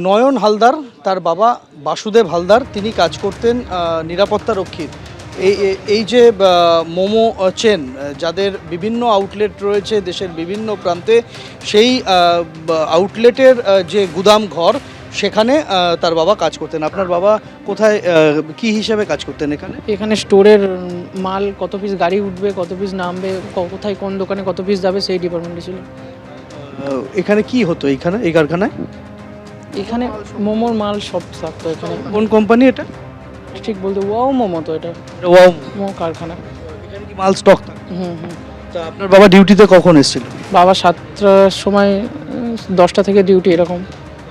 নয়ন হালদার, তার বাবা বাসুদেব হালদার, তিনি কাজ করতেন নিরাপত্তা রক্ষীর। এই যে মোমো চেন, যাদের বিভিন্ন আউটলেট রয়েছে দেশের বিভিন্ন প্রান্তে, সেই আউটলেটের যে গুদাম ঘর, সেখানে তার বাবা কাজ করতেন। আপনার বাবা কোথায় কি হিসেবে কাজ করতেন এখানে? এখানে স্টোরের মাল কত পিস গাড়ি উঠবে, কত পিস নামবে, কোথায় কোন দোকানে কত পিস যাবে, সেই ডিপার্টমেন্টে ছিল। এখানে কি হতো এইখানে, এই কারখানায়? এখানে মোমোর মাল সব থাকতো এখানে। কোন কোম্পানি এটা? ঠিক বলতে ওয়াও মোমো তো এটা ওয়াও মোমো কারখানা। এখানে কি মাল স্টক? হুম। তা আপনার বাবা ডিউটিতে কখন এসেছিল? বাবা 7টার সময় 10টা থেকে ডিউটি, এরকম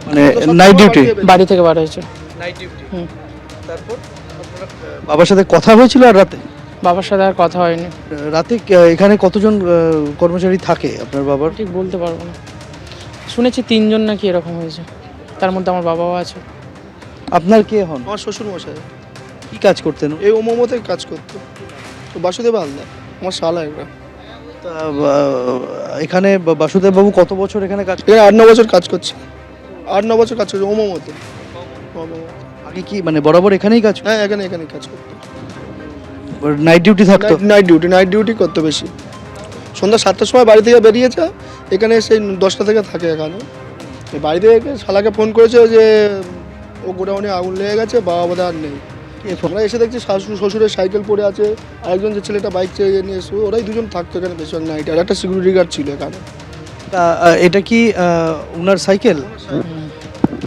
মানে নাইট ডিউটি? বাড়ি থেকে বার হয়েছে। Night duty. হুম। তারপর আপনার বাবার সাথে কথা হয়েছিল? আর রাতে? বাবার সাথে আর কথা হয়নি। রাতে এখানে কতজন কর্মচারী থাকে আপনার বাবার? ঠিক বলতে পারবো না, শুনেছি 3জন নাকি এরকম হয়েছে, তার মধ্যে আমার বাবাও আছে। আপনার কে হন? আমার শ্বশুর মশাই কি কাজ করতেন? এই মোমোতে কাজ করতো, তো বাসুদেব হালদার আমার শালা। এরা তা, এখানে বাসুদেব বাবু কত বছর এখানে কাজ এখানে 8-9 বছর কাজ করছে, 8-9 বছর কাজ করছে মোমোতে। আগে কি মানে বরাবর এখানেই কাজ? হ্যাঁ, এখানে কাজ করতো। নাইট ডিউটি থাকতো? নাইট ডিউটি করতো বেশি। সন্ধ্যা 7টার সময় বাড়ি থেকে বেরিয়েছে, এখানে সেই 10টা থেকে থাকে এখানে। এই বাড়ি থেকে শালাকে ফোন করেছে যে ও গোডাউনে আগুন লেগে গেছে, বাবা বোধহয় আর নেই। আমরা এসে দেখছি শ্বশুরের সাইকেল পড়ে আছে, আরেকজন যে ছেলেটা বাইক চেয়ে নিয়ে এসে, ওরাই দুজন থাকতো এখানে বেশিরভাগ নাইটে, আর একটা সিকিউরিটি গার্ড ছিল এখানে। তা এটা কি ওনার সাইকেল?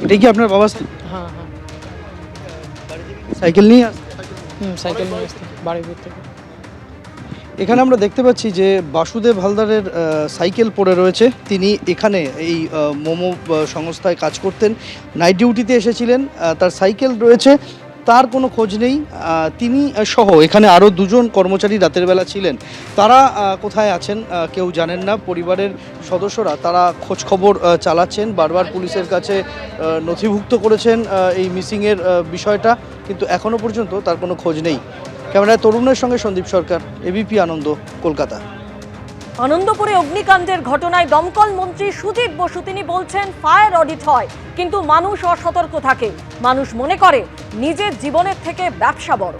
এটা কি আপনার বাবা হ্যাঁ। সাইকেল নিয়ে আসতেন? সাইকেল নিয়ে আসতে বাড়ির ভিতর থেকে। এখানে আমরা দেখতে পাচ্ছি যে বাসুদেব হালদারের সাইকেল পড়ে রয়েছে। তিনি এখানে এই মোমো সংস্থায় কাজ করতেন, নাইট ডিউটিতে এসেছিলেন, তার সাইকেল রয়েছে, তার কোনো খোঁজ নেই। তিনি সহ এখানে আরও 2জন কর্মচারী রাতের বেলা ছিলেন, তারা কোথায় আছেন কেউ জানেন না। পরিবারের সদস্যরা তারা খোঁজ খবর চালাচ্ছেন, বারবার পুলিশের কাছে নথিভুক্ত করেছেন এই মিসিংয়ের বিষয়টা, কিন্তু এখনও পর্যন্ত তার কোনো খোঁজ নেই। ক্যামেরায় তরুণের সঙ্গে সন্দীপ সরকার, এবিপি আনন্দ, কলকাতা। আনন্দপুরে অগ্নিকাণ্ডের ঘটনায় দমকল মন্ত্রী সুদীপ বসু তিনি বলছেন ফায়ার অডিট হয়, কিন্তু মানুষ অসতর্ক থাকে। মানুষ মনে করে নিজের জীবনের থেকে ব্যবসা বড়।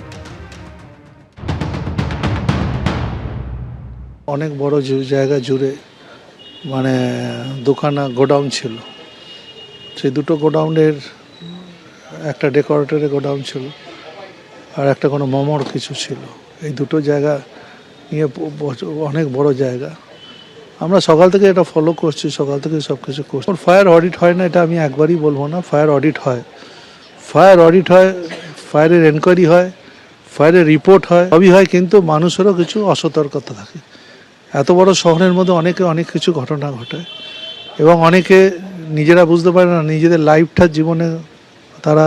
অনেক বড় জায়গা জুড়ে মানে দুখানা গোডাউন ছিল। সেই দুটো গোডাউনের একটা ডেকোরেটরের গোডাউন ছিল, আর একটা কোনো মোমোর কিছু ছিল। এই দুটো জায়গা নিয়ে অনেক বড় জায়গা। আমরা সকাল থেকে এটা ফলো করছি, সকাল থেকে সব কিছু করছি। ফায়ার অডিট হয় না এটা আমি একবারই বলবো না, ফায়ার অডিট হয়। ফায়ারের এনকোয়ারি হয়, ফায়ারের রিপোর্ট হয়, সবই হয়, কিন্তু মানুষেরও কিছু অসতর্কতা থাকে। এত বড় শহরের মধ্যে অনেক কিছু ঘটনা ঘটে, এবং অনেকে নিজেরা বুঝতে পারে না, নিজেদের লাইফটার জীবনে তারা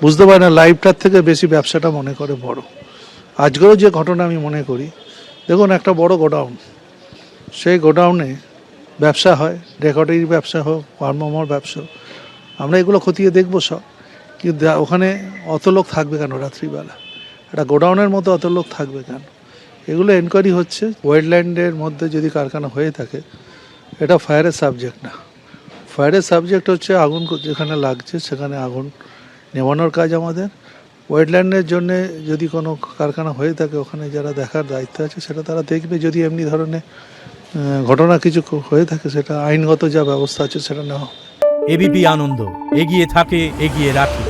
বুঝতে পারে না, লাইফটার থেকে বেশি ব্যবসাটা মনে করে বড়। আজকেরও যে ঘটনা আমি মনে করি, দেখুন একটা বড় গোডাউন, সেই গোডাউনে ব্যবসা হয়, ডেকোরেটরি ব্যবসা হোক, মোমোর ব্যবসা, আমরা এগুলো খতিয়ে দেখবো সব, কিন্তু ওখানে অত লোক থাকবে কেন রাত্রিবেলা? একটা গোডাউনের মতো অত লোক থাকবে কেন? এগুলো এনকোয়ারি হচ্ছে। ওয়েটল্যান্ডের মধ্যে যদি কারখানা হয়ে থাকে, এটা ফায়ারের সাবজেক্ট না। ফায়ারের সাবজেক্ট হচ্ছে আগুন যেখানে লাগছে সেখানে আগুন নেভানোর কাজ আমাদের। ওয়েটল্যান্ডের জন্য যদি কোনো কারখানা হয়ে থাকে, ওখানে যারা দেখার দায়িত্ব আছে সেটা তারা দেখবে। যদি এমনি ধরনের ঘটনা কিছু হয়ে থাকে, সেটা আইনগত যা ব্যবস্থা আছে সেটা নেওয়া হবে। এবিপি আনন্দ, এগিয়ে থাকে, এগিয়ে রাখে।